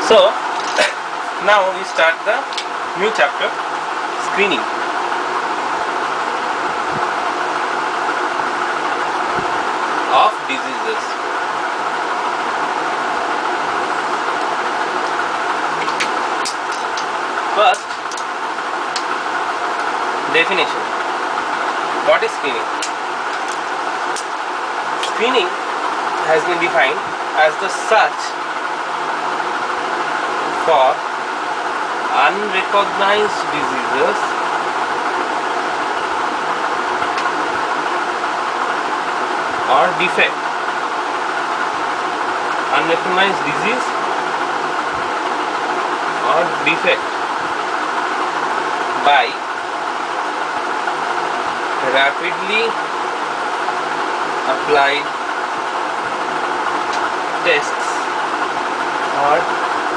So now we start the new chapter, screening. Of diseases. First, definition. What is screening? Screening has been defined as the search for unrecognized diseases or defect. Unrecognized disease or defect by rapidly applied tests or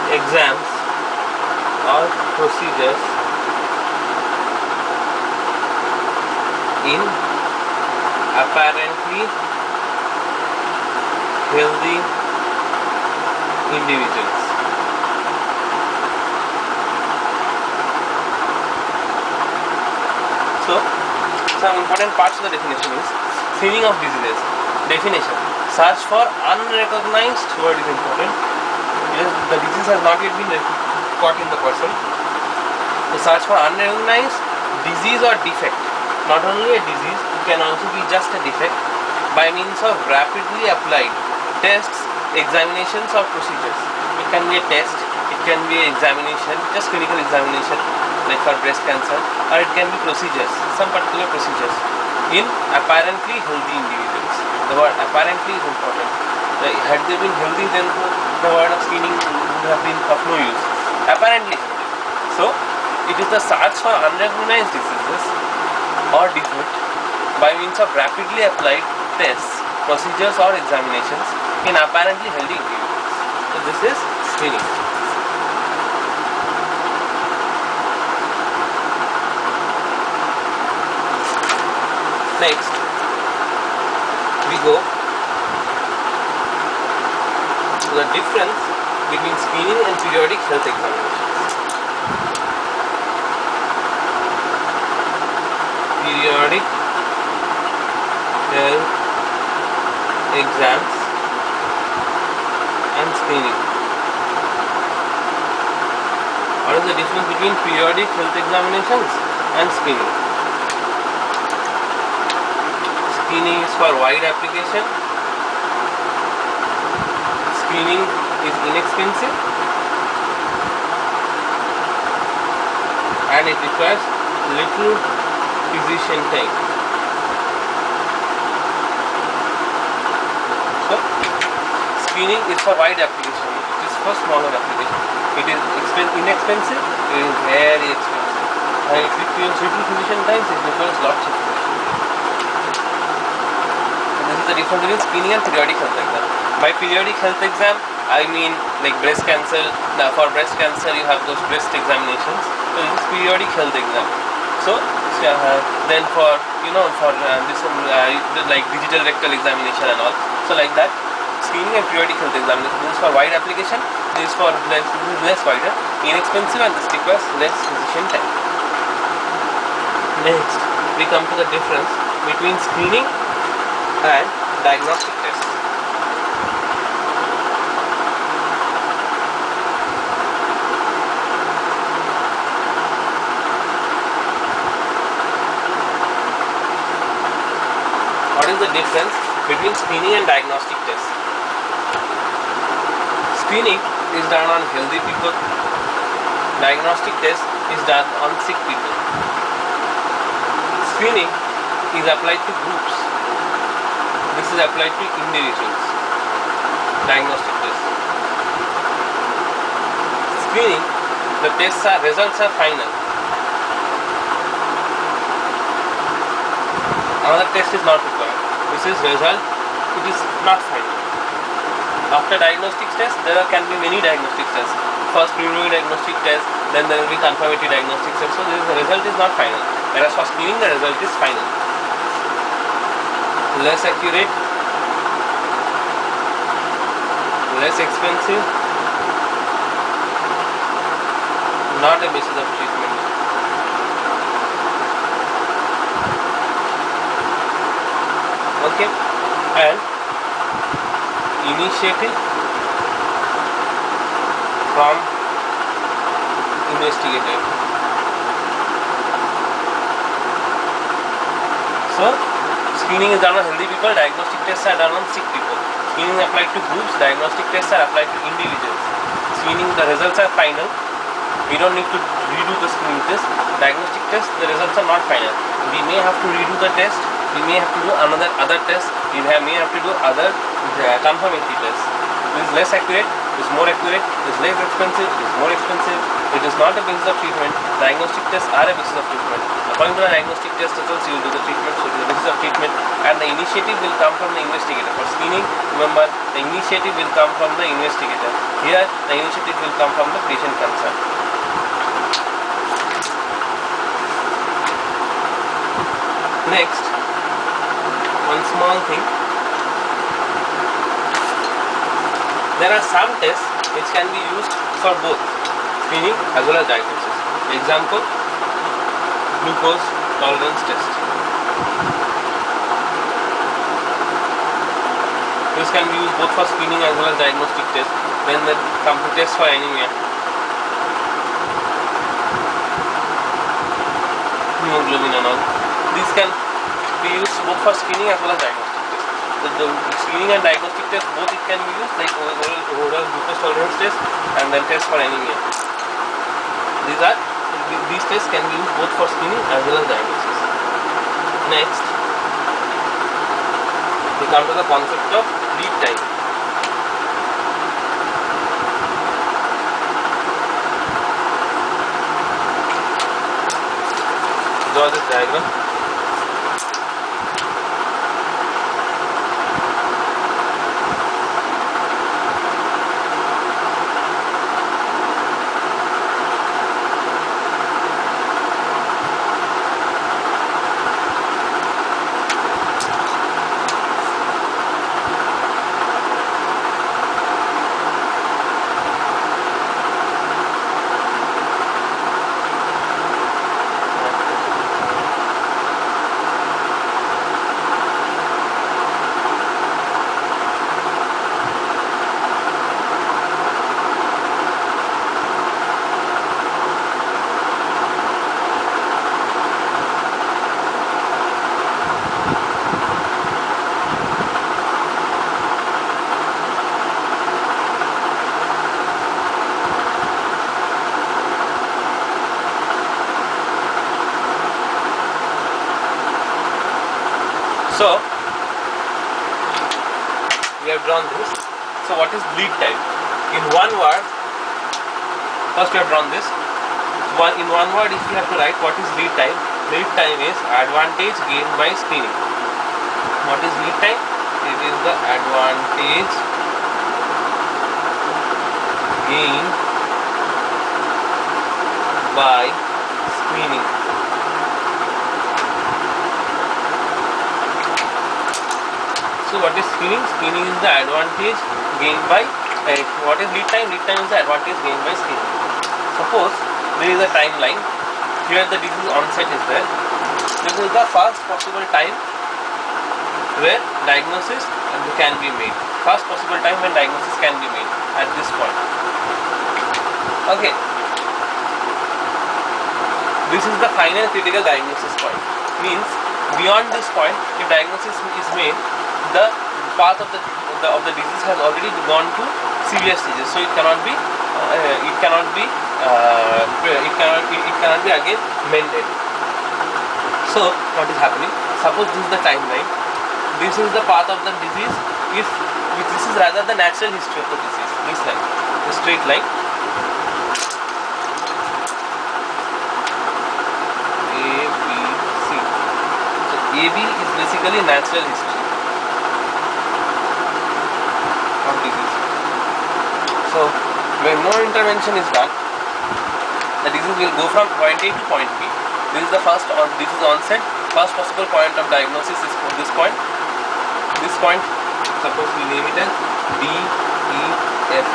exams or procedures in apparently healthy individuals. So, some important parts of the definition is screening of diseases. Definition: search for unrecognized, word is important, because the disease has not yet been caught in the person. The search for unrecognized disease or defect, not only a disease, it can also be just a defect, by means of rapidly applied tests, examinations or procedures. It can be a test, it can be an examination, just clinical examination like for breast cancer, or it can be procedures, some particular procedures in apparently healthy individuals. The word apparently is important. Had they been healthy, then the word of screening would have been of no use. Apparently healthy. So it is the search for unrecognized diseases or defect by means of rapidly applied tests, procedures or examinations in apparently healthy individuals. So this is screening. Next, we go to the difference between screening and periodic health examinations. Periodic health exams and screening. What is the difference between periodic health examinations and screening? Screening is for wide application. Screening is inexpensive and it requires little physician time. So, screening is for wide application. It is for smaller application. It is inexpensive. It is very expensive. And it requires little physician time. It requires lots of physician. This is the difference between screening and periodic health exam. By periodic health exam, I mean like breast cancer. For breast cancer, you have those breast examinations. So this is periodic health exam. So then for this like digital rectal examination and all. So like that, screening and periodic health examination. This is for wide application. This is for less wider, inexpensive, and this requires less physician time. Next, we come to the difference between screening and diagnostic tests. What is the difference between screening and diagnostic tests? Screening is done on healthy people. Diagnostic test is done on sick people. Screening is applied to groups. This is applied to individuals. Diagnostic test. Screening, the results are final. Another test is not required. This is result, it is not final. After diagnostic test, there can be many diagnostic tests. First preliminary diagnostic test, then there will be confirmatory diagnostic test. So the result is not final. Whereas for screening, the result is final. Less accurate, less expensive, not a basis of treatment. Okay, and initiative from investigator. So, screening is done on healthy people, diagnostic tests are done on sick people. Screening applied to groups, diagnostic tests are applied to individuals. Screening, the results are final. We don't need to redo the screening test. Diagnostic test, the results are not final. We may have to redo the test. We may have to do other test. We may have to do other confirmatory tests. It is less accurate, it is more accurate, it is less expensive, it is more expensive. It is not a basis of treatment. Diagnostic tests are a basis of treatment. According to the diagnostic test results, you will do the treatment, so it is a basis of treatment, and the initiative will come from the investigator. For screening, remember, the initiative will come from the investigator. Here, the initiative will come from the patient concerned. Next, one small thing. There are some tests which can be used for both screening as well as diagnosis. Example, glucose tolerance test. This can be used both for screening as well as diagnostic test. When they come to test for anemia, hemoglobin and all, these can be used both for screening as well as diagnostic test. The screening and diagnostic test, both it can be used, like oral glucose tolerance test and then test for anemia. These tests can be used both for screening as well as diagnosis. Next, we come to the concept of lead time. Draw this diagram. So, we have drawn this. So, what is lead time? In one word, first we have drawn this. In one word, if you have to write what is lead time is advantage gained by screening. What is lead time? It is the advantage gained by screening. So what is screening? Screening is the advantage gained by what is lead time? Lead time is the advantage gained by screening. Suppose there is a timeline. Here the disease onset is there. This is the first possible time where diagnosis can be made. First possible time when diagnosis can be made at this point. Okay. This is the final critical diagnosis point. Means beyond this point, if diagnosis is made, the path of the disease has already gone to severe stages, so it cannot be again mended. So what is happening? Suppose this is the timeline. This is the path of the disease. If this is rather the natural history of the disease, this line, the straight line. A, B, C. So AB is basically natural history of disease. So when no intervention is done, the disease will go from point A to point B. This is the this is onset. First possible point of diagnosis is from this point. This point, suppose we name it as D, E, F.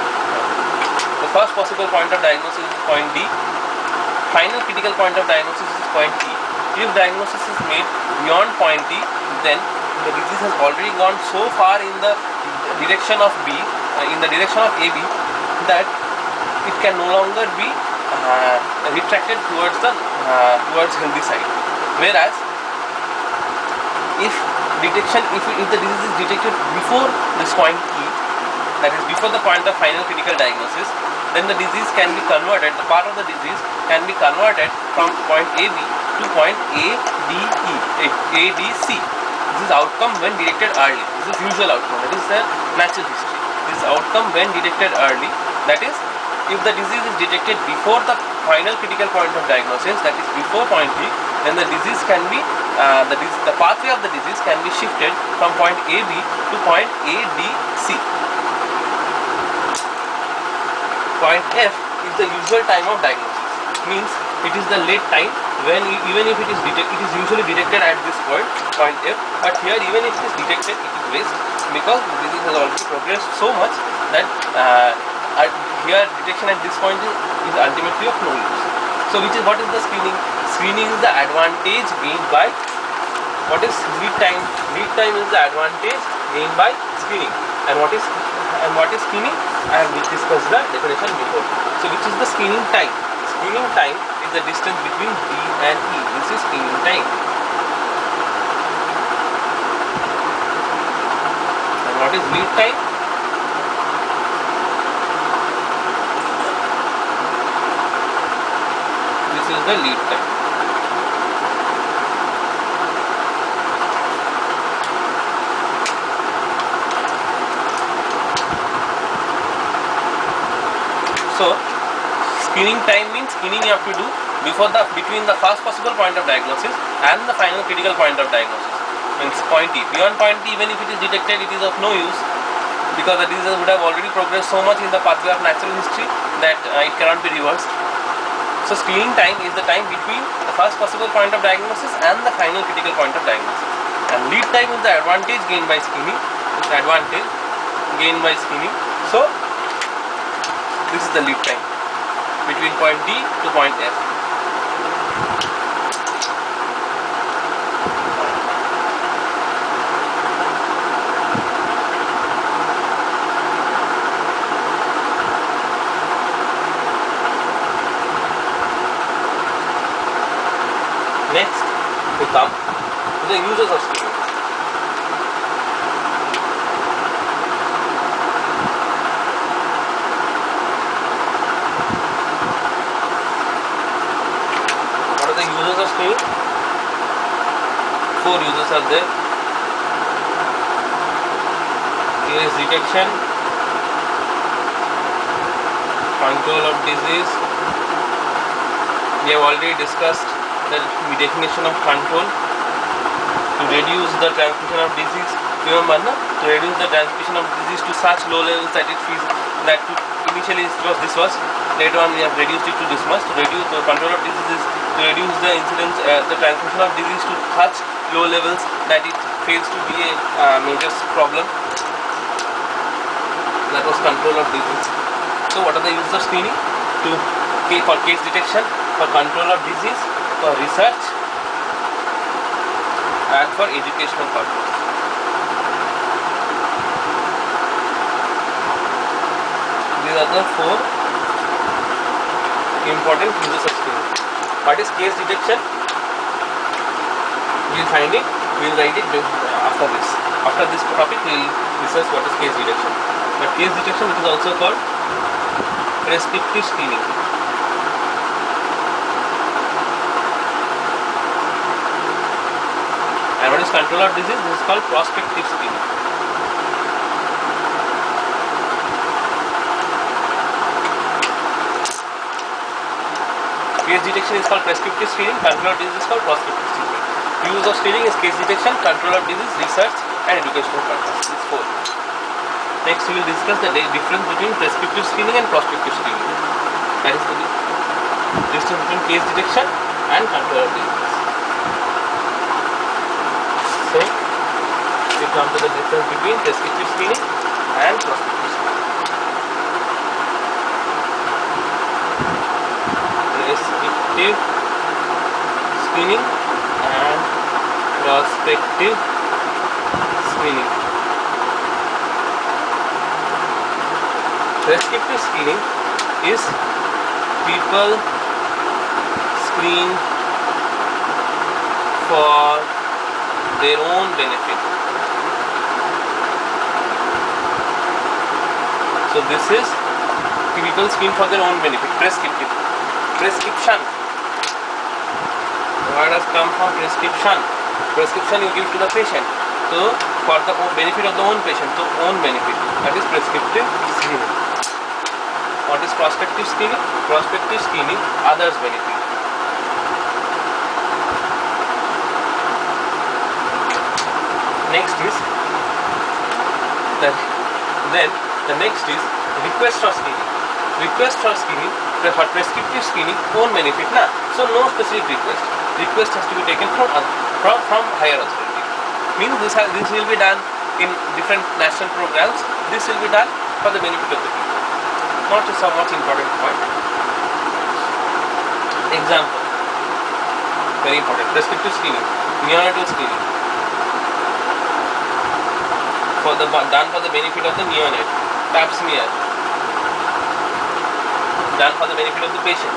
The first possible point of diagnosis is point D. final critical point of diagnosis is point E. If diagnosis is made beyond point E, then the disease has already gone so far in the direction of B, in the direction of AB, that it can no longer be retracted towards the healthy side. Whereas if the disease is detected before this point E, that is before the point of final critical diagnosis, then the disease can be converted, the part of the disease can be converted from point AB to point ADC. This is outcome when detected early. This is usual outcome. That is the natural history. This is outcome when detected early. That is, if the disease is detected before the final critical point of diagnosis, that is before point E, then the disease can be the pathway of the disease can be shifted from point AB to point ADC. Point F is the usual time of diagnosis. Means it is the late time when even if it is usually detected at this point F, but here even if it is detected, it is waste, because the disease has already progressed so much that here detection at this point is ultimately of no use. So what is the screening? Screening is the advantage gained by, what is lead time? Lead time is the advantage gained by screening. And what is screening? I have discussed the definition before. So which is the screening time? Screening time is the distance between D and E. This is screening time. And what is lead time? This is the lead time. So screening time means screening you have to do between the first possible point of diagnosis and the final critical point of diagnosis. Means point E. Beyond point E, even if it is detected, it is of no use, because the disease would have already progressed so much in the pathway of natural history that it cannot be reversed. So screening time is the time between the first possible point of diagnosis and the final critical point of diagnosis. And lead time is the advantage gained by screening. So this is the lead time between point D to point F. Next, we come to the uses of screening. Uses of screening. 4 uses are there. Case detection, control of disease. We have already discussed the definition of control. To reduce the transmission of disease, remember, to reduce the transmission of disease to such low levels that it feels that initially this was, later on we have reduced it to this much. To reduce the control of diseases, to reduce the incidence, the transmission of disease to such low levels that it fails to be a major problem. That was control of disease. So what are the uses of screening? For case detection, for control of disease, for research, and for educational purpose. These are the 4 important uses of screening. What is case detection? We will find it, we will write it after this. After this topic, we will discuss what is case detection. But case detection, it is also called prescriptive screening. And what is control of disease? This is called prospective screening. Case detection is called prescriptive screening, control of disease is called prospective screening. Use of screening is case detection, control of disease, research, and educational purpose. These 4. Next, we will discuss the difference between prescriptive screening and prospective screening. That is the difference between case detection and control of disease. So, we come to the difference between prescriptive screening and prospective screening. Prescriptive prescriptive screening and prospective screening. Prescriptive screening is people screen for their own benefit. So this is people screen for their own benefit. Prescriptive. Prescription. The word has come from prescription. Prescription you give to the patient. So for the benefit of the own patient, so own benefit. That is prescriptive screening. What is prospective screening? Prospective screening, others' benefit. Next is the next is request for screening. Request for screening, for prescriptive screening, own benefit na. So no specific request. Request has to be taken from higher authority. Means this will be done in different national programs. This will be done for the benefit of the people. Not a so much important point. Example, very important. Prescriptive screening, neonatal screening, done for the benefit of the neonate. Pap smear, done for the benefit of the patient.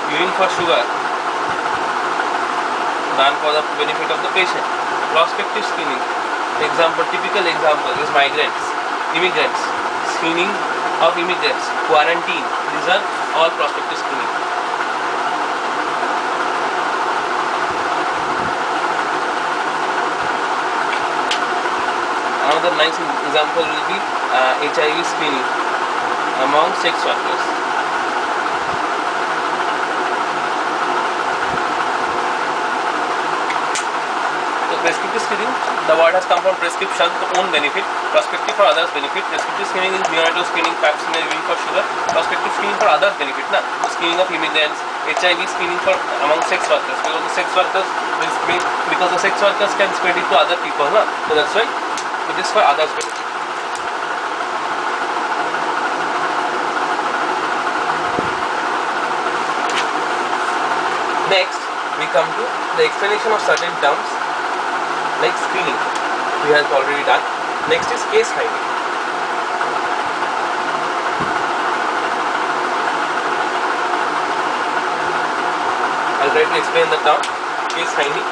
Urine for sugar, done for the benefit of the patient. Prospective screening, typical example is migrants, immigrants, screening of immigrants, quarantine. These are all prospective screening. Another nice example will be HIV screening among sex workers. So prescriptive screening, the word has come from prescription, the own benefit. Prospective for others' benefit. Prescriptive screening is neonatal screening, pap smear, urine for sugar. Prospective screening for others' benefit, na. Screening of immigrants. HIV screening for among sex workers, because the sex workers can spread it to other people, na. So that's why it is for others' benefit. Next, we come to the explanation of certain terms like screening. We have already done. Next is case finding. I'll try to explain the term case finding.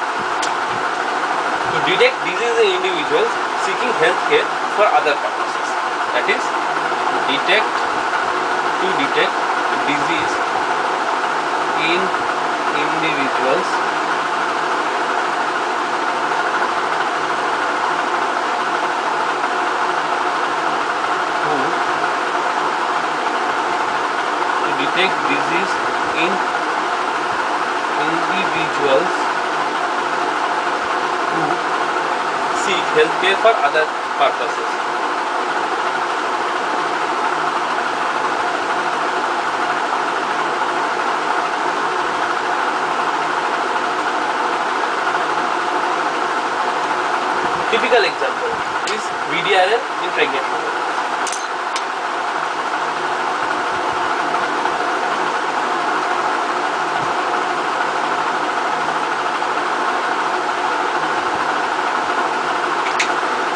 To detect disease in individuals seeking health care for other purposes. That is, to detect disease in individuals who seek healthcare for other purposes. Typical example is VDRL in pregnant women.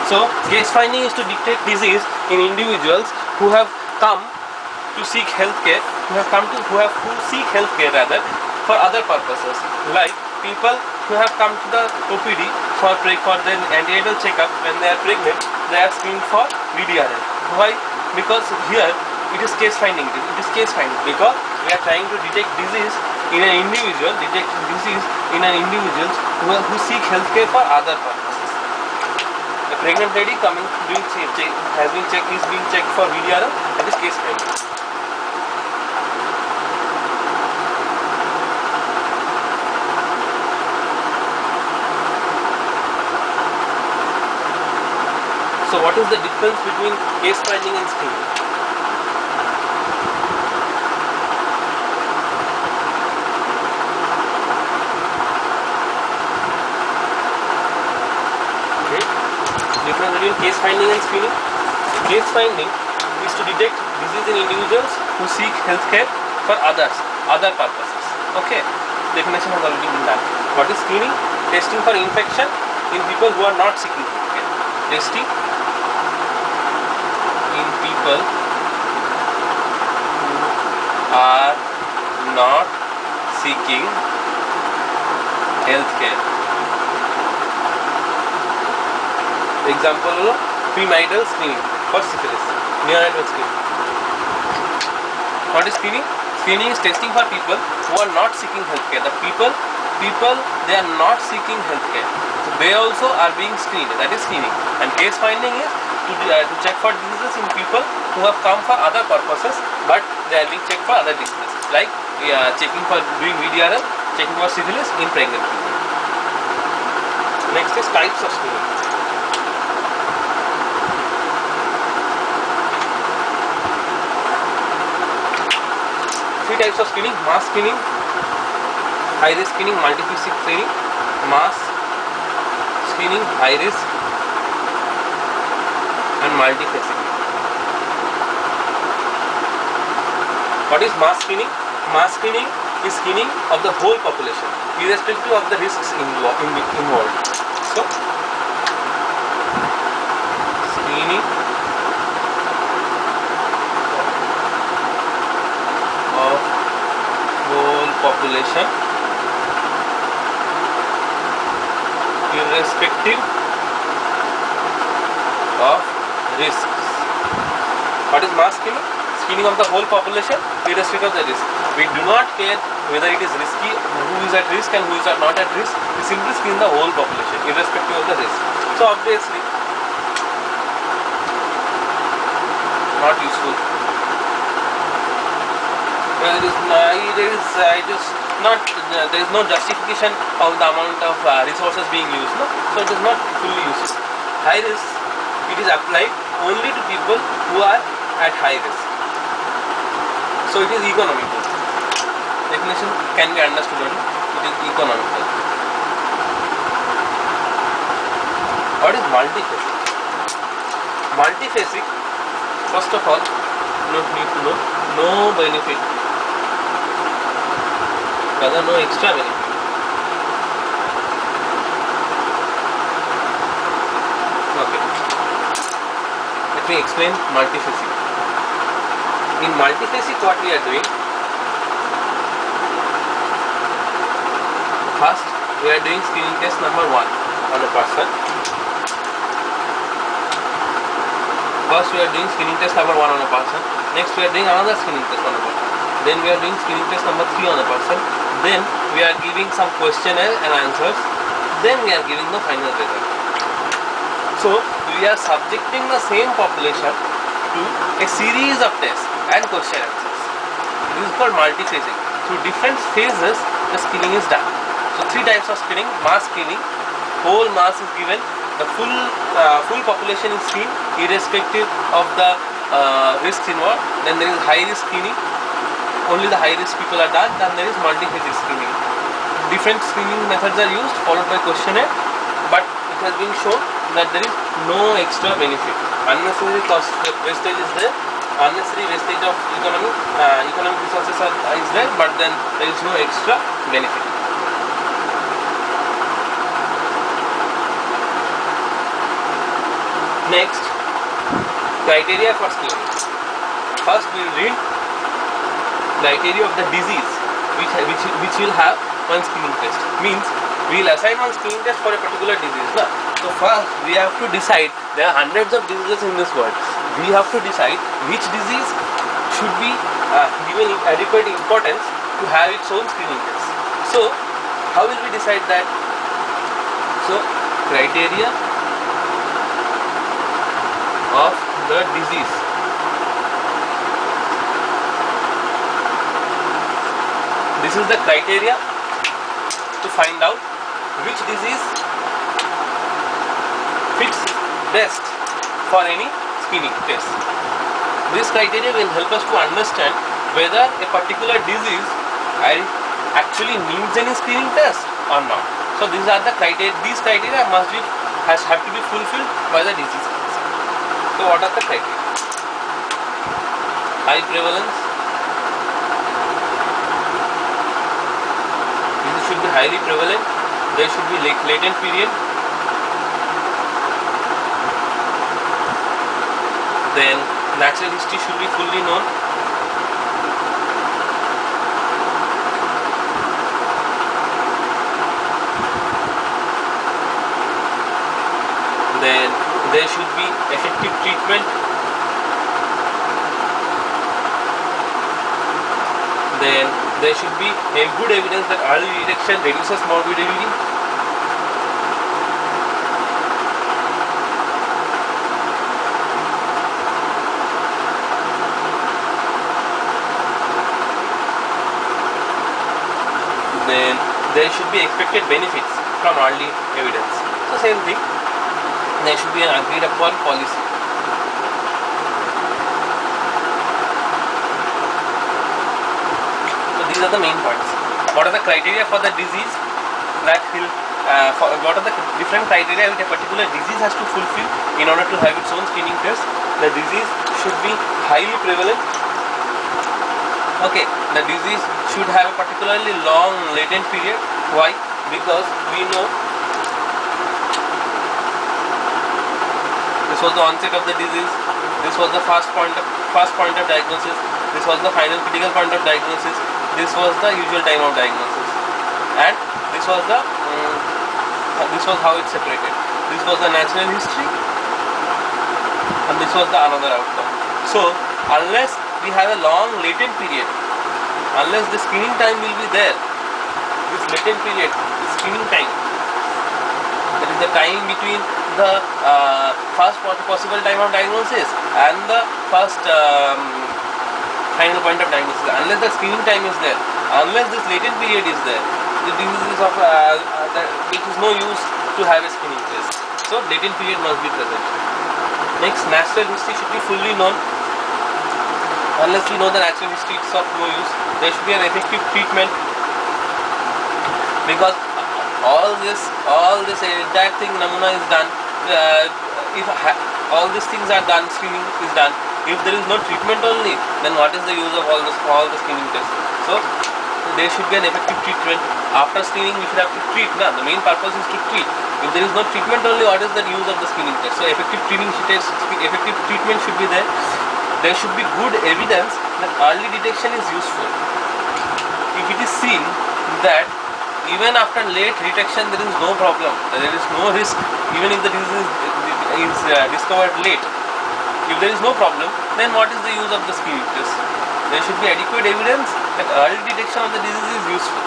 So, case finding is to detect disease in individuals who have come to seek healthcare, who seek healthcare rather for other purposes, like people who have come to the OPD for their antenatal checkup when they are pregnant. They are screened for VDRL. Why? Because here it is case finding. It is case finding because we are trying to detect disease in an individual, who seek healthcare for other purposes. A pregnant lady is being checked for VDRL. That is case finding. So what is the difference between case finding and screening? Okay. Difference between case finding and screening. Case finding is to detect disease in individuals who seek healthcare for other purposes. Okay. definition has already been done. What is screening? Testing for infection in people who are not seeking healthcare. Testing in people who are not seeking healthcare. Example, premarital screening for syphilis, neonatal screening. What is screening? Screening is testing for people who are not seeking healthcare. The people they are not seeking healthcare. So they also are being screened. That is screening. And case finding is to check for diseases in people who have come for other purposes, but they are being checked for other diseases. Like checking for doing VDRL, checking for syphilis in pregnant people. Next is types of screening. Three types of screening: mass screening, high risk screening, multiphasic screening. Mass screening, high risk, and multiphasic. What is mass screening? Mass screening is screening of the whole population, irrespective of the risks involved. So, screening of whole population, irrespective of risks. What is mass screening? Screening of the whole population, irrespective of the risk. We do not care whether it is risky, who is at risk and who is not at risk. We simply screen the whole population, irrespective of the risk. So obviously, not useful. There is no justification of the amount of resources being used, no? So it is not fully useful. High risk, it is applied only to people who are at high risk. So it is economical. Definition can be understood only. It is economical. What is multiphasic? Multiphasic, first of all, you need to know no benefit, rather no extra benefit. Okay. Let me explain multiphasic. In multiphasic, what we are doing? First, we are doing screening test number 1 on a person. First, we are doing screening test number 1 on a person. Next, we are doing another screening test on a person. Then we are doing screening test number 3 on a person. Then we are giving some questionnaire and answers. Then we are giving the final result. So, we are subjecting the same population to a series of tests and question answers. This is called multiphasic. Through different phases, the screening is done. So 3 types of screening: mass screening, whole mass is given, the full population is seen irrespective of the risks involved. Then there is high risk screening, only the high risk people are done. Then there is multiphasic screening. Different screening methods are used, followed by questionnaire, but it has been shown that there is no extra benefit. Unnecessary cost wastage is there, unnecessary wastage of economic resources is there, but then there is no extra benefit. Next, criteria for screening. First, we will read criteria of the disease which will have one screening test. Means we will assign one screening test for a particular disease. Na? So first, we have to decide. There are hundreds of diseases in this world. We have to decide which disease should be given adequate importance to have its own screening test. So, how will we decide that? So, criteria of the disease. This is the criteria to find out which disease fits best for any screening test. This criteria will help us to understand whether a particular disease actually needs any screening test or not. So these are the criteria. These criteria have to be fulfilled by the disease. So what are the criteria? High prevalence, highly prevalent. There should be latent period. Then natural history should be fully known. Then there should be effective treatment. Then there should be a good evidence that early detection reduces morbidity. Then there should be expected benefits from early evidence. So same thing, there should be an agreed upon policy. So these are the main points. What are the criteria for the disease that will what are the different criteria which a particular disease has to fulfill in order to have its own screening test? The disease should be highly prevalent. Okay, the disease should have a particularly long latent period. Why? Because we know this was the onset of the disease, this was the first point of diagnosis, this was the final critical point of diagnosis, this was the usual time of diagnosis, and this was how it's separated. This was the natural history, and this was the another outcome. So unless we have a long latent period, unless the screening time will be there, this latent period, the screening time, that is the time between the first possible time of diagnosis and the first final point of diagnosis, unless the screening time is there, unless this latent period is there, the disease is of it is no use to have a screening test. So latent period must be present. Next, natural history should be fully known. Unless we know the natural history, it's of no use. There should be an effective treatment, because all this entire thing namuna is done. If all these things are done, screening is done. If there is no treatment only, then what is the use of all the screening tests? So there should be an effective treatment. After screening, we should have to treat. The main purpose is to treat. If there is no treatment only, what is the use of the screening test? So effective treatment should be there. There should be good evidence that early detection is useful. If it is seen that even after late detection there is no problem, there is no risk, even if the disease is discovered late, if there is no problem, then what is the use of the screening test? There should be adequate evidence that early detection of the disease is useful,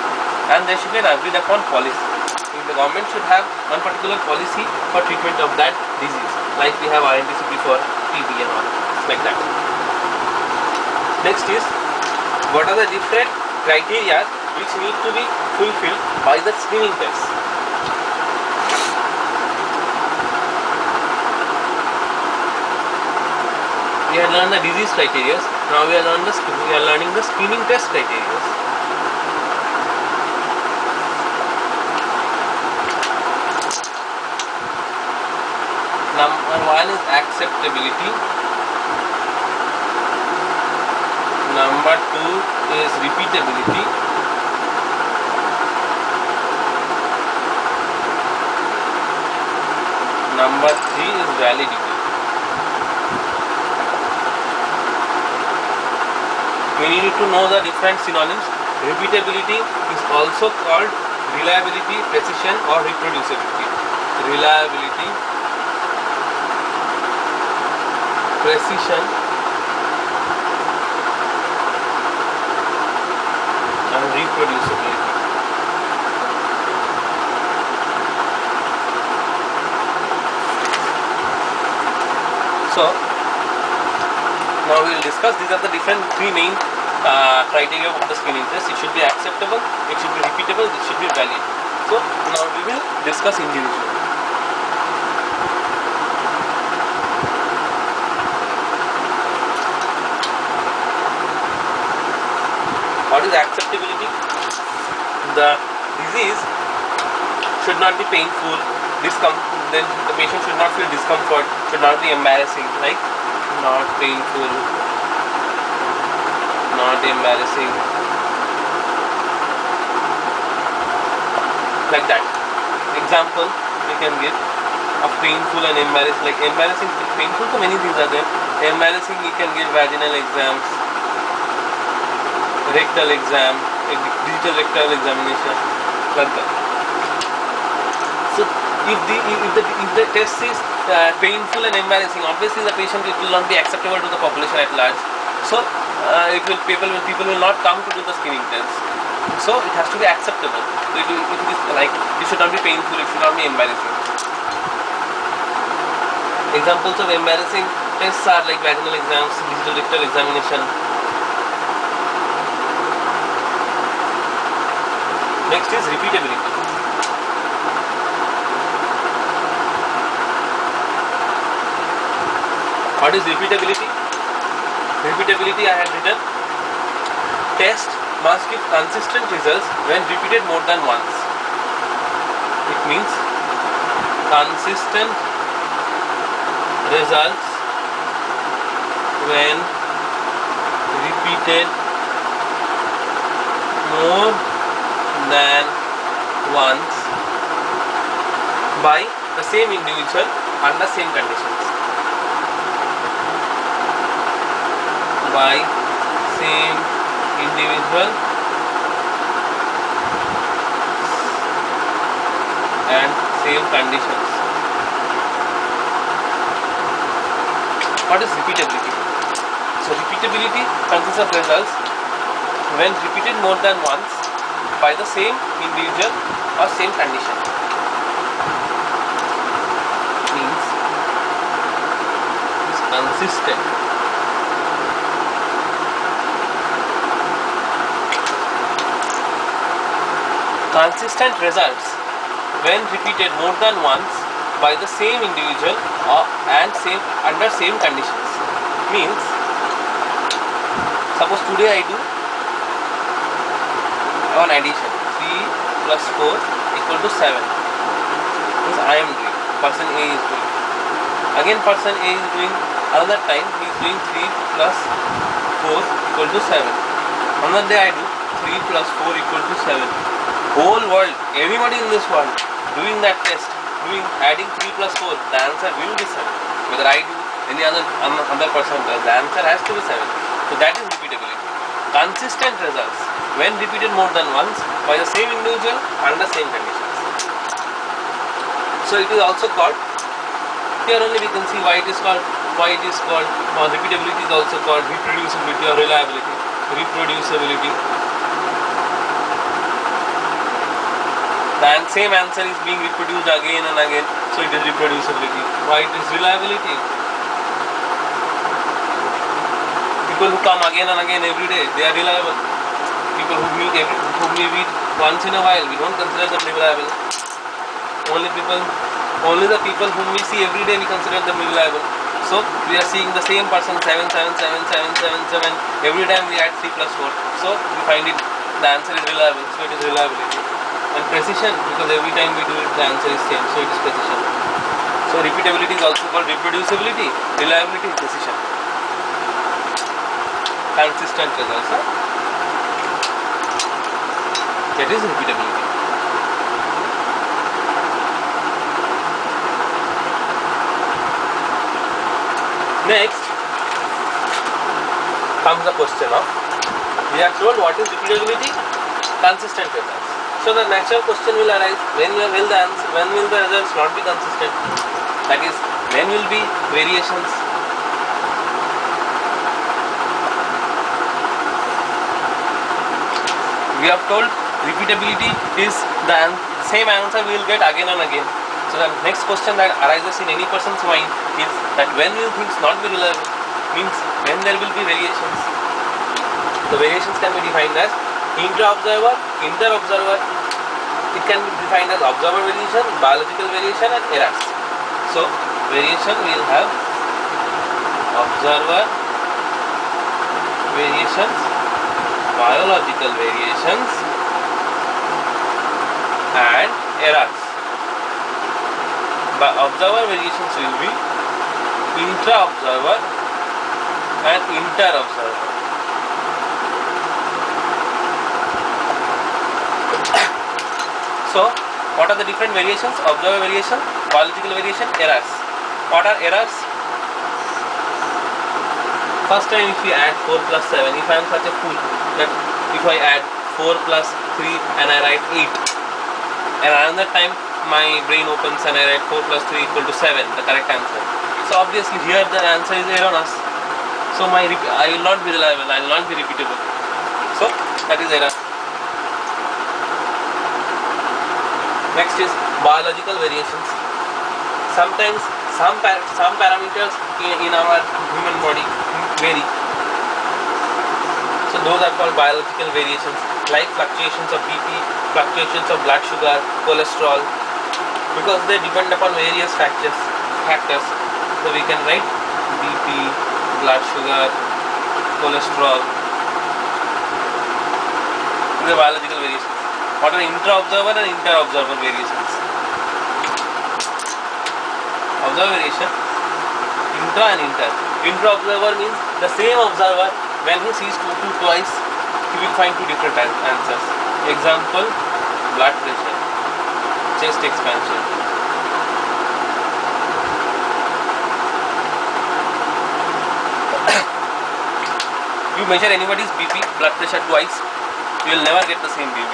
and there should be an agreed upon policy. If the government should have one particular policy for treatment of that disease, like we have RNTCP for TB and all, like that. Next is, what are the different criteria which need to be fulfilled by the screening test? We have learned the disease criteria. Now we are learning the screening test criteria. Number one is acceptability. Number two is repeatability. Number three is validity. We need to know the different synonyms. Repeatability is also called reliability, precision, or reproducibility. Reliability, precision, and reproducibility. So now we will discuss. These are the three main criteria of the screening test. It should be acceptable, it should be repeatable, it should be valid. So now we will discuss individually. What is acceptability? The disease should not be painful, then the patient should not feel discomfort, should not be embarrassing, like not painful, not embarrassing, like that. Example we can give of painful and embarrassing. Like embarrassing, painful, so many things are there. Embarrassing, we can give vaginal exams, rectal exam, digital rectal examination, like that. So if the test is painful and embarrassing, obviously the patient, it will not be acceptable to the population at large. So people will not come to do the screening test. So it has to be acceptable. So it is like, it should not be painful, it should not be embarrassing. Examples of embarrassing tests are like vaginal exams, digital rectal examination. Next is repeatability. What is repeatability? Repeatability, I had written, test must give consistent results when repeated more than once. It means consistent results when repeated more than once by the same individual under same conditions. By same individual and same conditions. What is repeatability? So repeatability consists of results when repeated more than once by the same individual or same condition. Means it's consistent. Consistent results when repeated more than once by the same individual and under same conditions. Means, suppose today I do one addition, 3 plus 4 equal to 7. Means I am doing, person A is doing. Again person A is doing, another time he is doing 3 plus 4 equal to 7. Another day I do 3 plus 4 equal to 7. Whole world, everybody in this world doing that test, adding 3 plus 4, the answer will be 7. Whether I do, any other person does, the answer has to be 7. So that is repeatability. Consistent results when repeated more than once by the same individual under same conditions. So it is also called, here only we can see why it is called, repeatability is also called reproducibility or reliability. Reproducibility. The same answer is being reproduced again and again, so it is reproducibility. Why it is reliability? People who come again and again every day, they are reliable. People whom we meet once in a while, we don't consider them reliable. Only the people whom we see every day, we consider them reliable. So we are seeing the same person 7, 7, 7, 7, 7, 7. Every time we add 3 plus 4. So we find it, the answer is reliable. So it is reliability. And precision, because every time we do it, the answer is same. So it is precision. So repeatability is also called reproducibility. Reliability is precision. Consistent results. That is repeatability. Next comes the question of, we are told what is repeatability? Consistent results. So the natural question will arise, when will the results not be consistent? That is, when will be variations? We have told repeatability is the same answer we will get again and again. So the next question that arises in any person's mind is that when will things not be reliable? Means when there will be variations. The variations can be defined as intra-observer, inter-observer. It can be defined as observer variation, biological variation and errors. So variation will have observer variations, biological variations and errors. By observer variations will be intra-observer and inter-observer. So What are the different variations? Observer variation, biological variation, errors. What are errors? First time if we add 4 plus 7, if I am such a fool that if I add 4 plus 3 and I write 8, and another time my brain opens and I write 4 plus 3 equal to 7, the correct answer. So obviously here the answer is erroneous. So I will not be reliable, I will not be repeatable. So that is error. Next is biological variations. Sometimes some parameters in our human body vary. So those are called biological variations, like fluctuations of BP, fluctuations of blood sugar, cholesterol, because they depend upon various factors. So we can write BP, blood sugar, cholesterol. These are biological variations. What are intra-observer and inter-observer variations? Observer variation, intra and inter. Intra-observer means the same observer, when he sees two twice, he will find two different answers. Example, blood pressure, chest expansion. You measure anybody's BP, blood pressure twice, you will never get the same BP.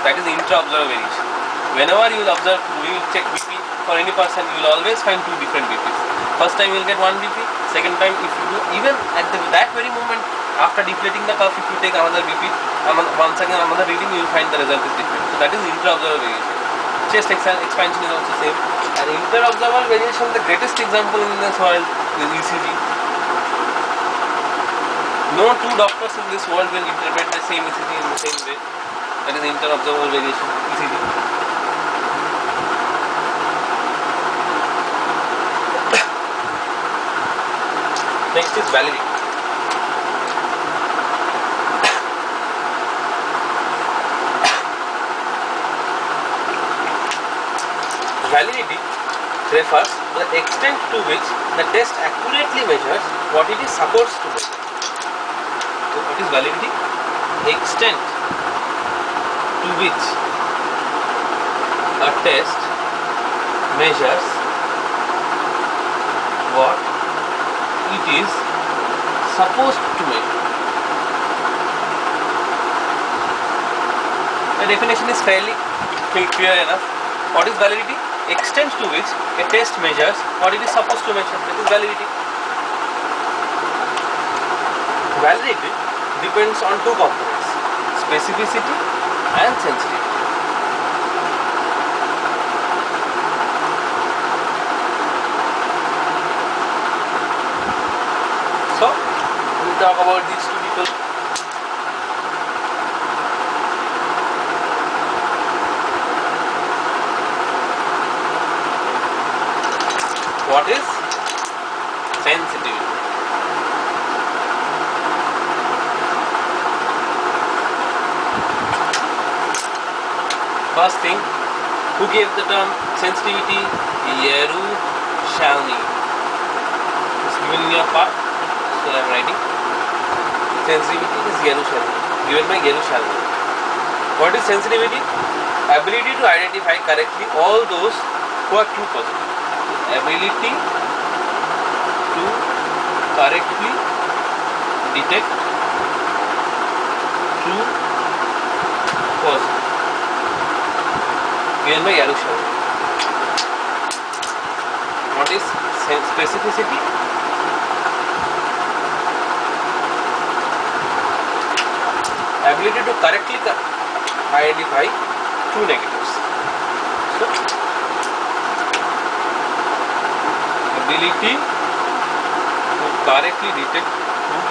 That is intra-observer variation. Whenever you will observe, you will check BP for any person, you will always find two different BPs. First time you will get one BP, second time if you do, even at that very moment after deflating the cuff, if you take another BP, once again another reading, you will find the result is different. So that is intra-observer variation. Chest expansion is also same. And inter-observer variation, the greatest example in this world is ECG. No two doctors in this world will interpret the same ECG in the same way. That is inter-observer variation, ECG. Next is validity. Validity refers to the extent to which the test accurately measures what it is supposed to measure. So what is validity? Extent to which a test measures what it is supposed to measure. The definition is fairly clear enough. What is validity? Extent to which a test measures what it is supposed to measure. That is validity. Validity depends on two components: specificity and sensitivity. So, we will talk about these two people. What is sensitivity? First thing, who gave the term sensitivity? Yerushalmi. It's given in your part, so I am writing. Sensitivity is Yerushalmi, given by Yerushalmi. What is sensitivity? Ability to identify correctly all those who are true positive. Ability to correctly detect true positive, given by Yerushalmi. What is specificity? Ability to correctly identify true negatives. So, ability to correctly detect true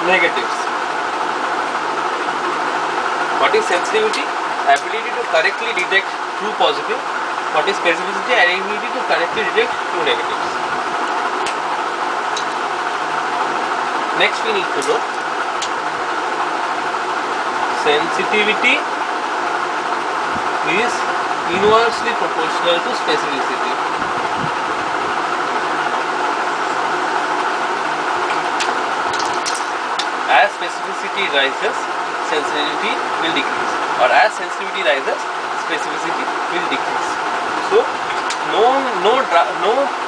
negatives. What is sensitivity? Ability to correctly detect true positive. What is specificity? Ability to correctly detect true negatives. Next we need to know sensitivity is inversely proportional to specificity. As specificity rises, sensitivity will decrease, or as sensitivity rises, specificity will decrease. So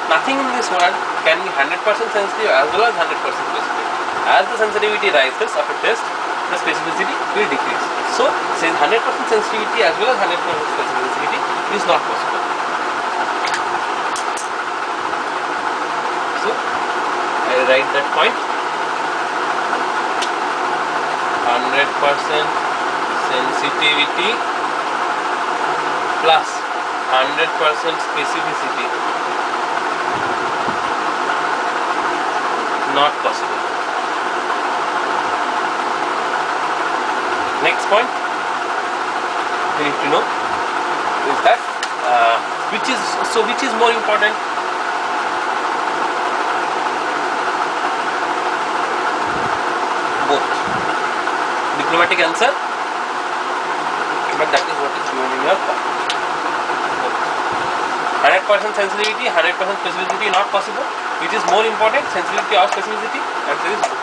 nothing in this world can be 100% sensitive as well as 100% specific. As the sensitivity rises of a test, the specificity will decrease. So, since 100% sensitivity as well as 100% specificity is not possible. So, I write that point. 100% sensitivity plus 100% specificity not possible. Next point we need to know is that which is more important? Both. Diplomatic answer, but that is what is given in your form. 100% sensitivity, 100% specificity not possible. Which is more important, sensitivity or specificity? Answer is both.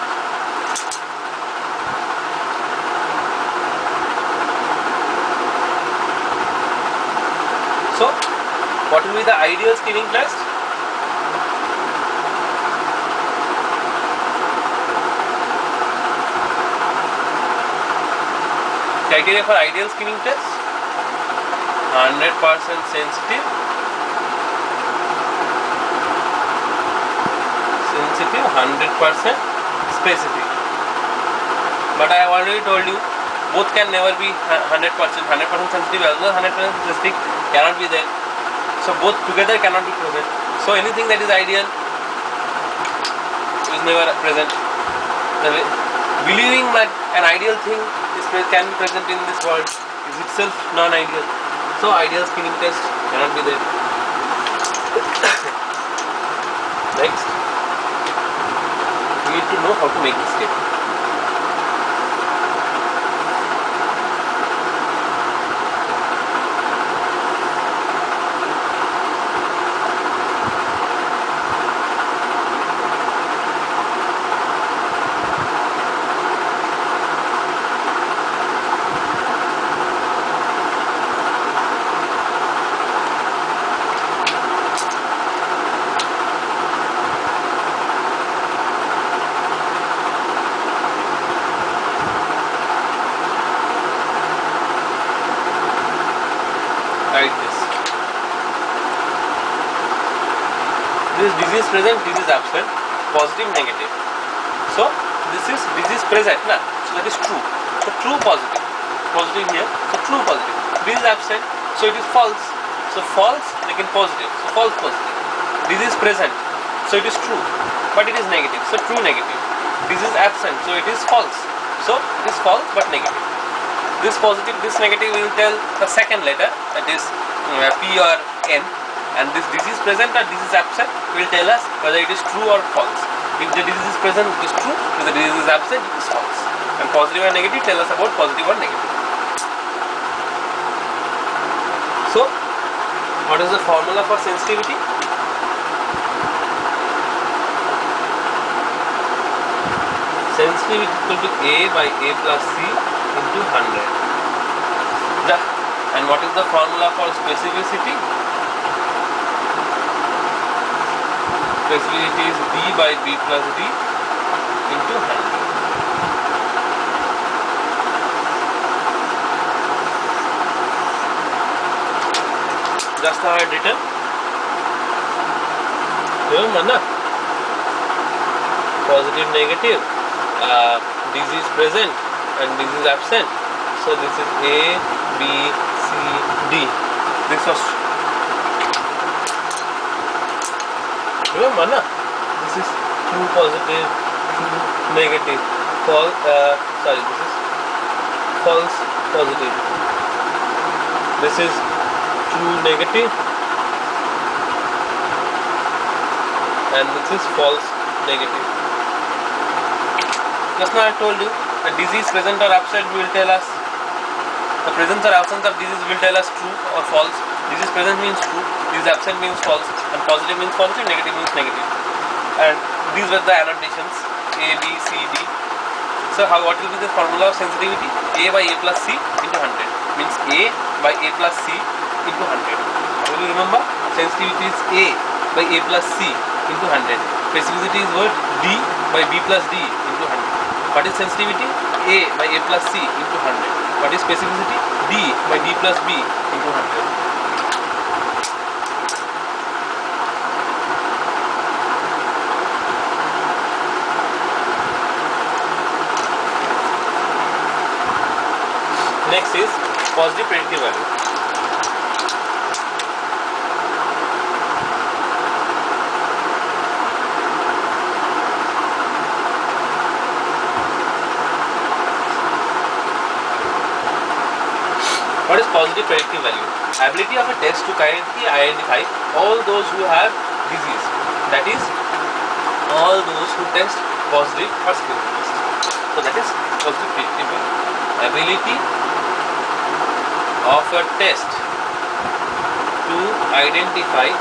So, what will be the ideal screening test? Criteria for ideal screening test: 100% sensitive, 100% specific. But I have already told you, both can never be 100%. 100% sensitive as well as 100% specific cannot be there. So both together cannot be present. So anything that is ideal is never present. Believing that an ideal thing can be present in this world is itself non-ideal. So ideal screening test cannot be there. Next, we need to know how to make this statement. This disease present, disease absent, positive, negative. So this is disease present, na? So that is true. So true positive, positive here. So true positive. This is absent, so it is false. So false, again positive. So false positive. This is present, so it is true, but it is negative. So true negative. This is absent, so it is false. So it is false but negative. This positive, this negative will tell the second letter, that is P or N. And this disease present or disease absent will tell us whether it is true or false. If the disease is present, it is true. If the disease is absent, it is false. And positive and negative tell us about positive or negative. So, what is the formula for sensitivity? Sensitivity equal to A by A plus C into 100. And what is the formula for specificity? Specificity is B by B plus D into 100. Just how I had written. Remember, na? Positive, negative, disease present and disease absent. So this is A, B, C, D. This was. Remember, na? This is true positive, true negative, false. This is false positive. This is true negative, and this is false negative. Just now I told you the disease present or absent will tell us. The presence or absence of disease will tell us true or false. Disease present means true, disease absent means false, and positive means positive, negative means negative. And these were the annotations A, B, C, D. So what will be the formula of sensitivity? A by A plus C into 100 means A by A plus C into 100. How will you remember? Sensitivity is A by A plus C into 100. Specificity is what? D by B plus D into 100. What is sensitivity? A by A plus C into 100. What is specificity? D by D plus B into 100. Next is positive predictive value. What is positive predictive value? Ability of a test to correctly identify all those who have disease. That is, all those who test positive for skin test. So that is positive predictive value. Ability of a test to identify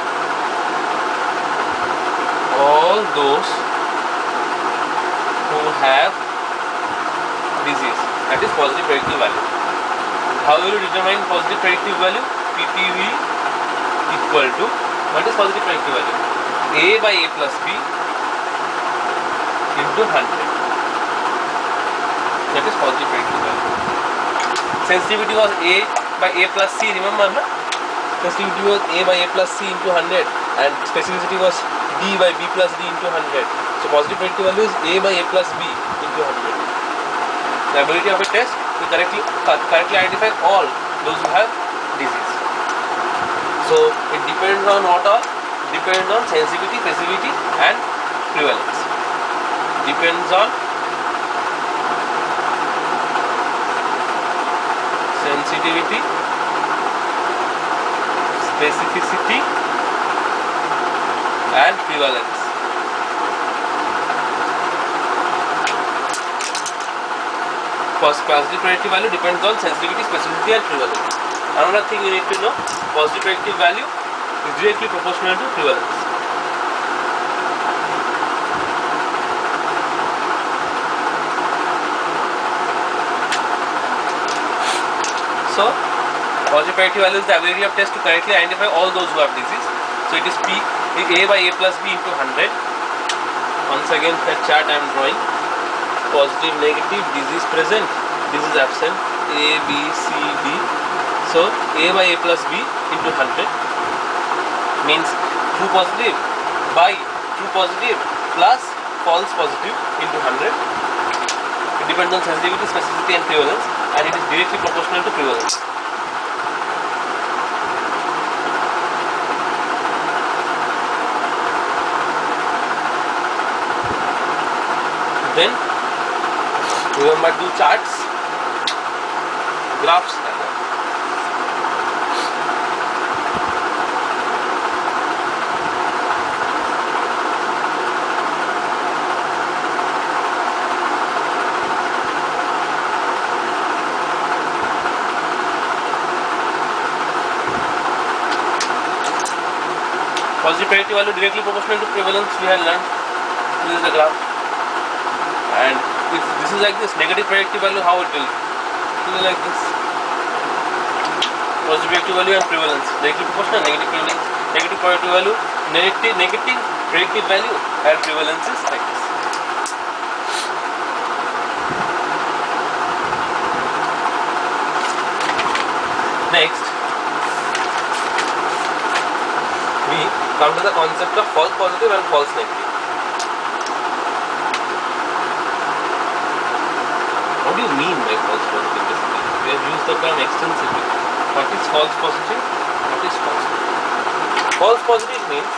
all those who have disease. That is positive predictive value. How will you determine positive predictive value? PPV equal to, what is positive predictive value? A by A plus B into 100. That is positive predictive value. Sensitivity was A by A plus C, remember? No? Sensitivity was A by A plus C into 100 and specificity was D by B plus D into 100. So positive predictive value is A by A plus B into 100. The ability of a test to correctly identify all those who have disease. So it depends on what all? Depends on sensitivity, specificity and prevalence. Depends on sensitivity, specificity and prevalence. First, positive predictive value depends on sensitivity, specificity and prevalence. Another thing you need to know, positive predictive value is directly proportional to prevalence. So, positive predictive value is the ability of test to correctly identify all those who have disease. So it is A by A plus B into 100. Once again, the chart I am drawing. Positive, negative, disease present, disease absent, A, B, C, D. So A by A plus B into 100 means true positive by true positive plus false positive into 100. It depends on sensitivity, specificity and prevalence and it is directly proportional to prevalence. Then remember, do charts, graphs. Positive predictive value directly proportional to prevalence, we have learned. This is the graph. And if this is like this, negative predictive value, how it will? It will be like this. Positive predictive value and prevalence, directly proportional, negative prevalence, negative predictive value, negative predictive value and prevalence is like this. Next, we come to the concept of false positive and false negative. What do you mean by false positive basically? We have used the term extensively. What is false positive? What is false negative? False positive means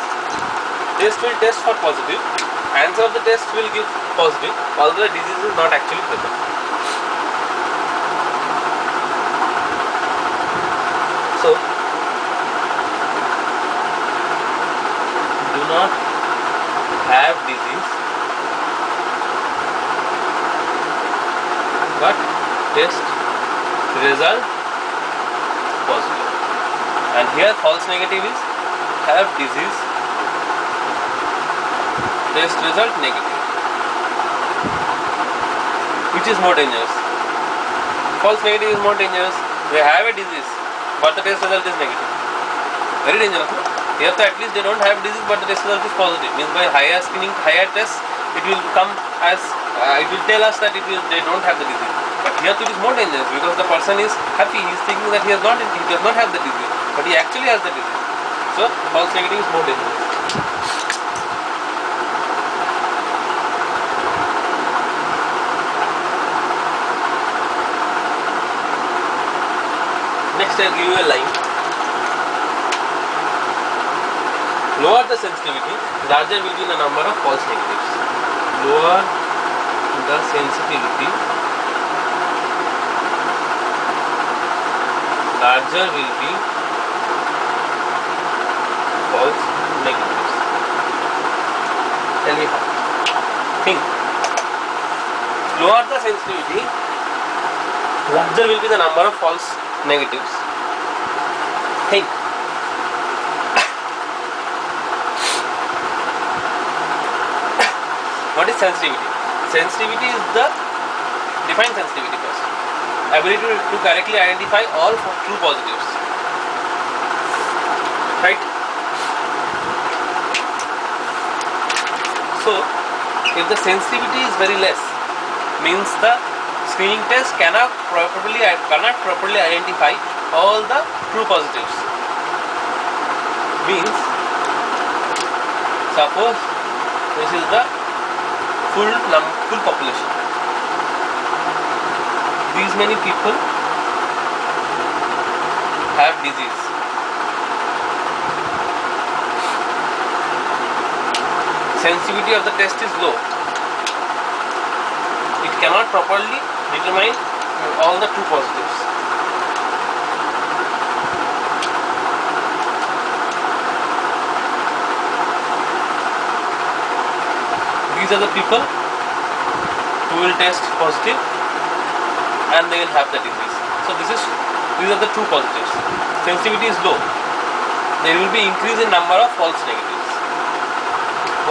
test will test for positive, answer of the test will give positive, although the disease is not actually present. So, do not have disease but test result positive. And here false negative is have disease, test result negative. Which is more dangerous? False negative is more dangerous. We have a disease, but the test result is negative. Very dangerous. No? Here at least they don't have disease, but the test result is positive. Means by higher screening, higher tests, it will come as it will tell us that they don't have the disease. But here it is more dangerous because the person is happy. He is thinking that he does not have the disease, but he actually has the disease. So false negative is more dangerous. Next, I will give you a line. Lower the sensitivity, larger will be the number of false negatives. Lower the sensitivity, larger will be false negatives. Tell me how. Think. Lower the sensitivity, larger will be the number of false negatives. Think. What is sensitivity? Sensitivity is the define sensitivity first. Ability to correctly identify all true positives. Right? So, if the sensitivity is very less, means the screening test cannot properly identify all the true positives. Means, suppose this is the full population. These many people have disease. Sensitivity of the test is low. It cannot properly determine all the true positives. These are the people who will test positive and they will have the disease. So these are the true positives. Sensitivity is low. There will be increase in number of false negatives.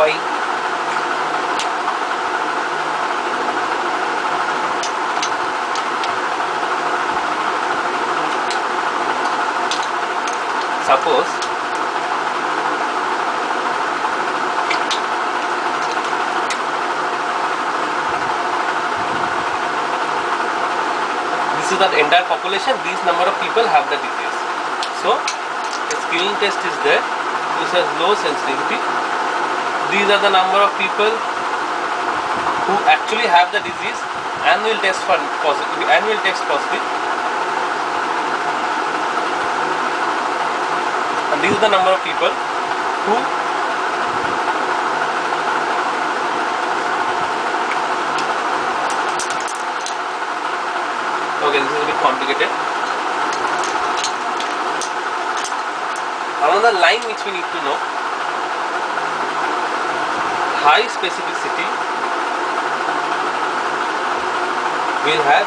Why? Suppose this is the entire population, these number of people have the disease. So, a screening test is there, this has low sensitivity. These are the number of people who actually have the disease and will test positive. And these are the number of people who okay, this is a bit complicated. Another line which we need to know, high specificity will have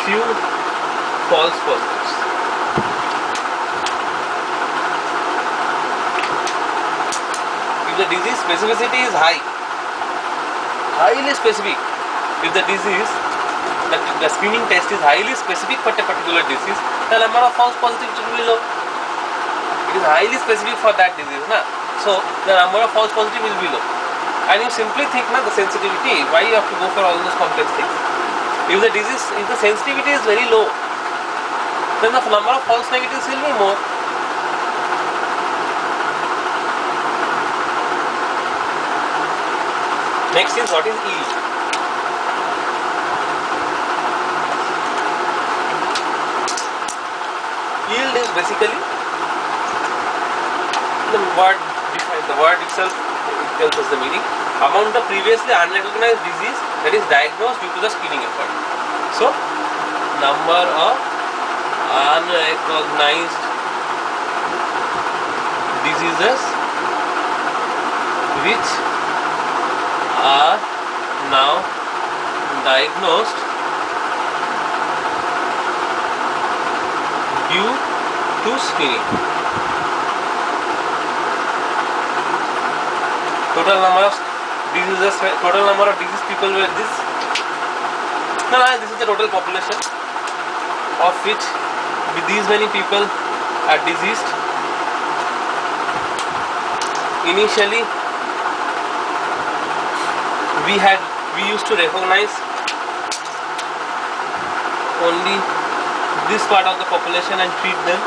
few false positives. If the disease specificity is highly specific, if the disease the screening test is highly specific for a particular disease, the number of false positives will be low. It is highly specific for that disease, na? So the number of false positives will be low. And you simply think, na, the sensitivity, why you have to go for all those complex things? If the sensitivity is very low, then the number of false negatives will be more. Next is what is yield. Yield is basically the word itself tells us the meaning. Among the previously unrecognized disease that is diagnosed due to the screening effort. So, number of unrecognized diseases which are now diagnosed due to screening. Total number of disease people were this. No, this is the total population of which with these many people are diseased. Initially, we used to recognize only this part of the population and treat them.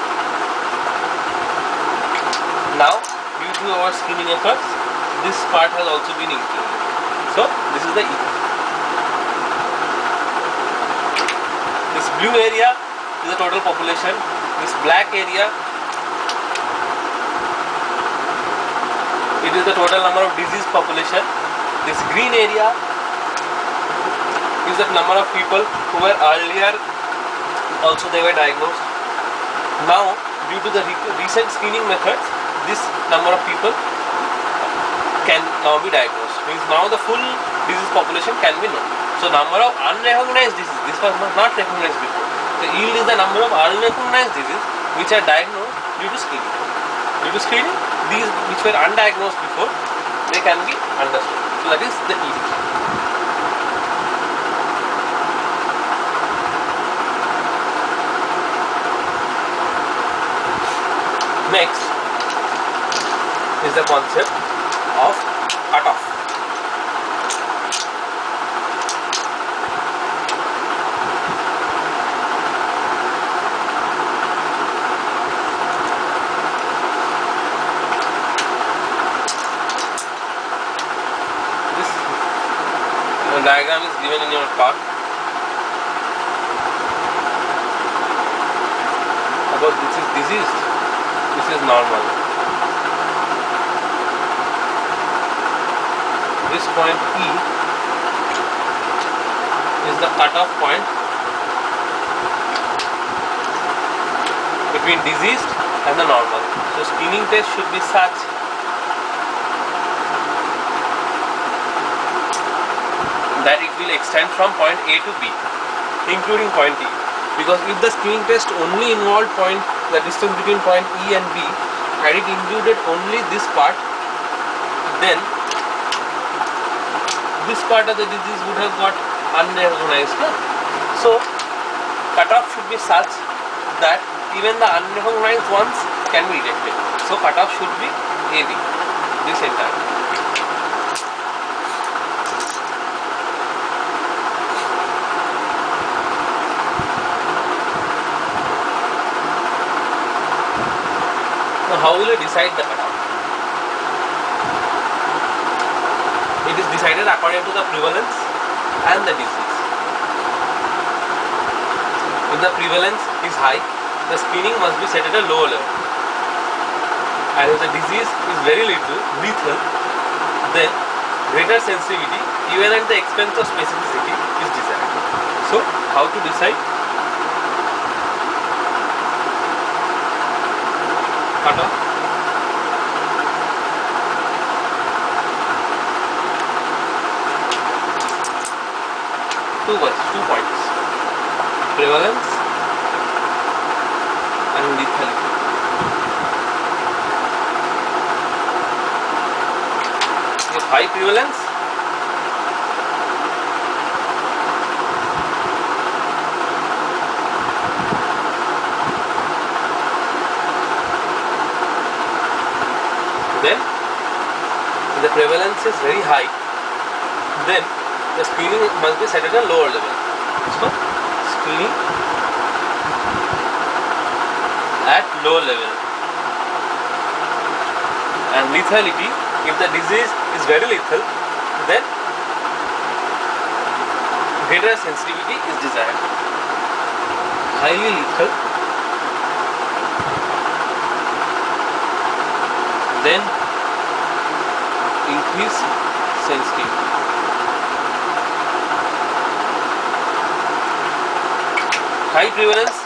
Now, due to our screening efforts, this part has also been included. So, this is the E. This blue area is the total population. This black area, it is the total number of diseased population. This green area is the number of people who were earlier also they were diagnosed. Now, due to the recent screening methods, this number of people can now be diagnosed. Means now the full disease population can be known. So, number of unrecognized diseases, this was not recognized before. The yield is the number of unrecognized diseases which are diagnosed due to screening. Due to screening, these which were undiagnosed before, they can be understood. So, that is the yield. Next is the concept of cutoff. This diagram is given in your part about this is diseased. This is normal. This point E is the cutoff point between diseased and the normal. So, screening test should be such that it will extend from point A to B, including point E. Because if the screening test only involved the distance between point E and B, had it included only this part, then this part of the disease would have got unrecognized. So, cutoff should be such that even the unrecognized ones can be detected. So, cutoff should be AB, this entire. Now, how will you decide the cutoff? It is decided according to the prevalence and the disease. If the prevalence is high, the screening must be set at a lower level. And if the disease is very lethal, then greater sensitivity, even at the expense of specificity, is desired. So, how to decide? Cutoff. Two points: prevalence and lethality. If high prevalence, then if the prevalence is very high, then the screening must be set at a lower level. So, screening at low level. And lethality, if the disease is very lethal, then greater sensitivity is desired. Highly lethal, then increase sensitivity. High prevalence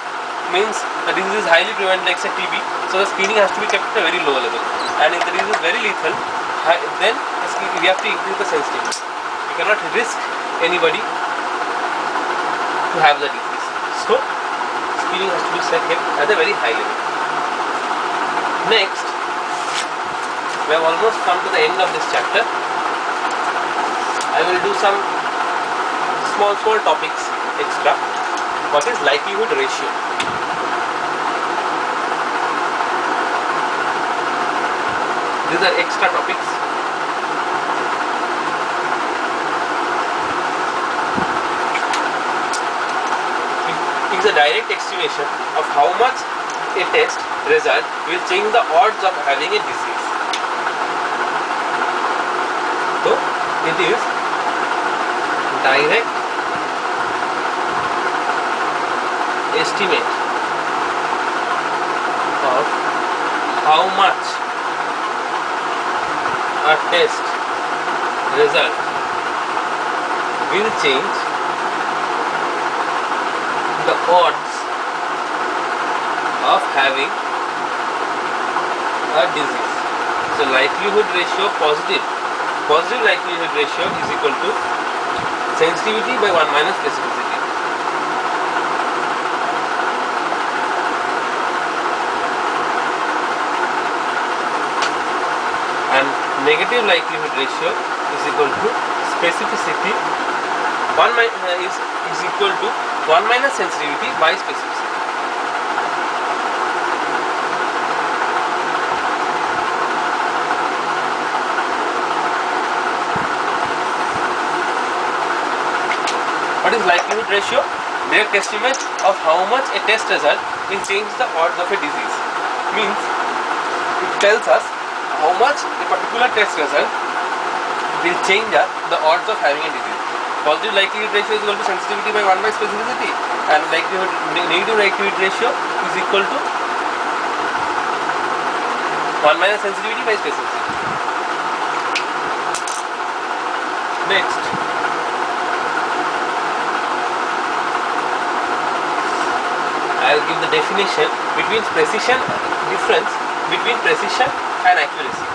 means the disease is highly prevalent, like say TB, so the screening has to be kept at a very low level. And if the disease is very lethal, then we have to increase the sensitivity. We cannot risk anybody to have the disease. So, screening has to be kept at a very high level. Next, we have almost come to the end of this chapter. I will do some small topics extra. What is likelihood ratio? These are extra topics. It is a direct estimation of how much a test result will change the odds of having a disease. So it is direct estimate of how much a test result will change the odds of having a disease. So likelihood ratio positive likelihood ratio is equal to sensitivity by 1 minus specificity. And negative likelihood ratio is equal to specificity is equal to 1 minus sensitivity by specificity. What is likelihood ratio? Direct estimate of how much a test result will change the odds of a disease. Means it tells us how much a particular test result will change the odds of having a disease. Positive likelihood ratio is equal to sensitivity by 1 by specificity, and negative likelihood ratio is equal to 1 minus sensitivity by specificity. Next, I will give the definition between difference between precision and accuracy.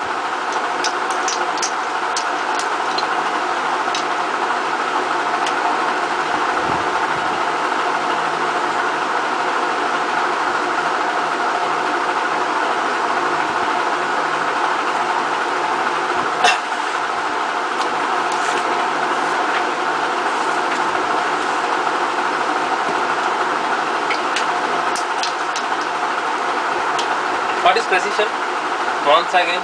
What is precision? Once again,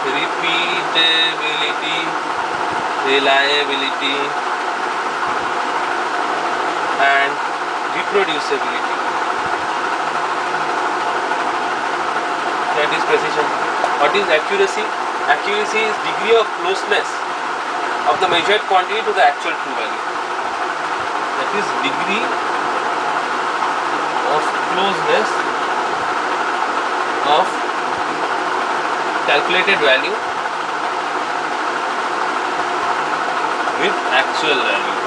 repeatability, reliability, and reproducibility. That is precision. What is accuracy? Accuracy is degree of closeness of the measured quantity to the actual true value. That is degree of closeness of calculated value with actual value.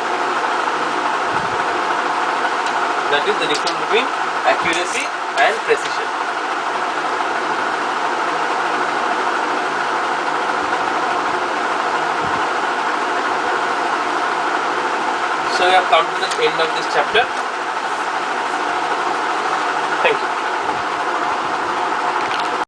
That is the difference between accuracy and precision. So we have come to the end of this chapter. Thank you.